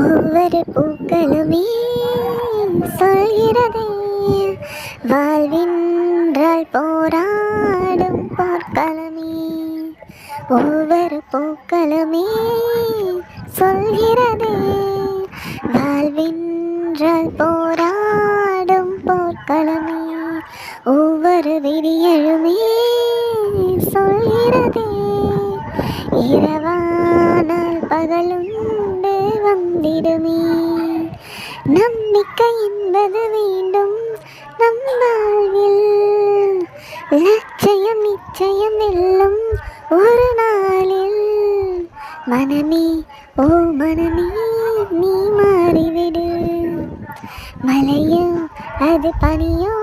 ஒவ்வொரு பூக்களுமே சொல்கிறதே வாழ்வின்றால் போராடும் போர்க்களமே. ஒவ்வொரு பூக்களுமே சொல்கிறதே வாழ்வின்றால் போராடும் போர்க்களமே. ஒவ்வொரு விடியலுமே சொல்கிறதே இரவானால் பகலுண்டு வந்திடுமே. நம்பிக்கை என்பது வேண்டும் நம் வாழ்வில், லட்சியம் நிச்சயம் வெல்லும் ஒரு நாளில். மனமே ஓ மனமே நீ மாறிவிடு, மலையோ அது பனியோ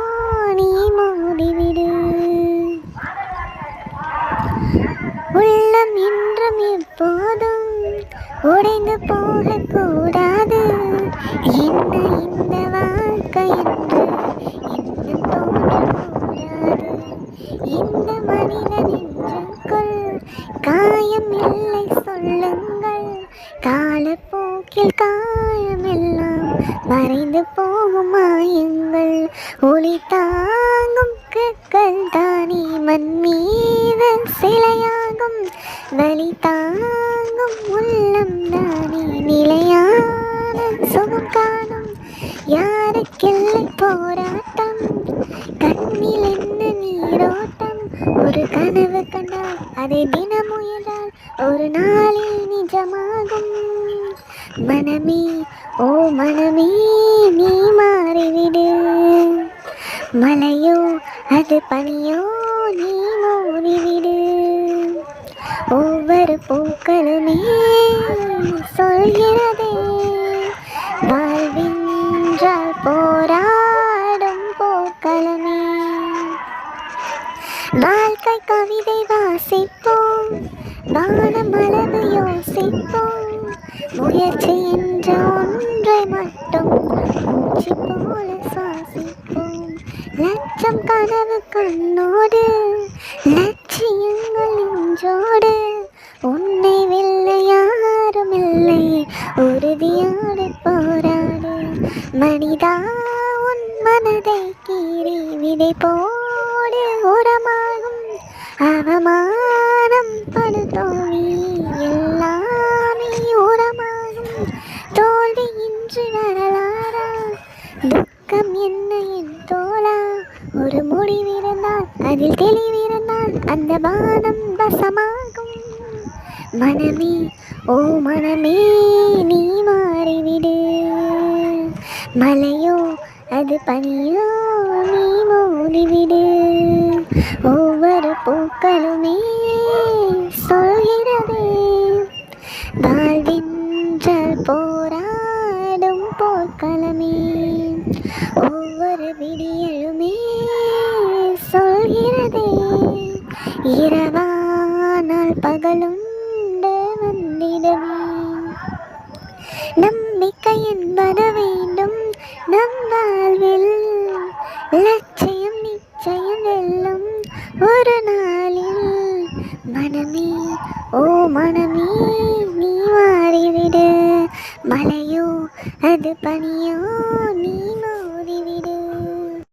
நீ மோதிவிடு. உள்ளம் என்றும் எப்போதும் உடைந்து போகக்கூடாது. என்ன இந்த வாழ்க்கை என்று இன்னும் தோன்றக்கூடாது. இந்த மனிதன் என்றுக்குள் காயம் இல்லை சொல்லுங்கள். காலப்போக்கில் காயமெல்லாம் மறைந்து போகும் மாயங்கள். ஒளி தாங்கும் கற்கள் தானே மண் மீது சிலையாகும். வலி தாங்கும் உள்ளம் தானே நிலையான சுகம் காணும். யாருக்கில்லை போராட்டம், கண்ணில் என்ன நீரோட்டம். ஒரு கனவு கண்டால் அதை தினம் முயன்றால் ஒரு நாளில் நிஜமாகும். மனமே ஓ மனமே நீ மாறிவிடு, மலையோ அது பனியோ நீ மோதிவிடு. ஒவ்வொரு பூக்களுமே சொல்கிறதே வாழ்வின்றால் போராடும் போர்க்களமே. வாழ்க்கை கவிதை வாசிப்போம், வானம் அளவு யோசிப்போம். முயற்சி என்ற ஒன்றை மட்டும் மூச்சு போல சுவாசிப்போம். லட்சம் கனவு கண்ணோடு, லட்சியங்கள் நெஞ்சோடு. உன்னை வெல்ல யாரும் இல்லை, உறுதியோடு போராடு. மனிதா உன் மனதை கீறி விதை போடு, உரமாகும் அவமானம் படுதோல்வி எல்லாமே உரமாகும். தோல்வி இன்று வரலாறா, துக்கம் என்ன என் தோளா. ஒரு முடிவிருந்தால் அதில் தெளிவிருந்தால் அந்த பானம் வசமாகும். மனமே ஓ மனமே நீ மாறிவிடு, மலையோ அது பனியோ நீ மோதிவிடு. ஒவ்வொரு பூக்களுமே சொல்கிறதே வாழ்வின்றால் போராடும் போர்க்களமே. ஒவ்வொரு விடியலுமே சொல்கிறதே இரவானால் பகலுண்டு வந்திடுமே. நம்பிக்கை என்பது வேண்டும் நம் வாழ்வில், லட்சியம் நிச்சயம் வெல்லும் ஒரு நாளில். மனமே ஓ மனமே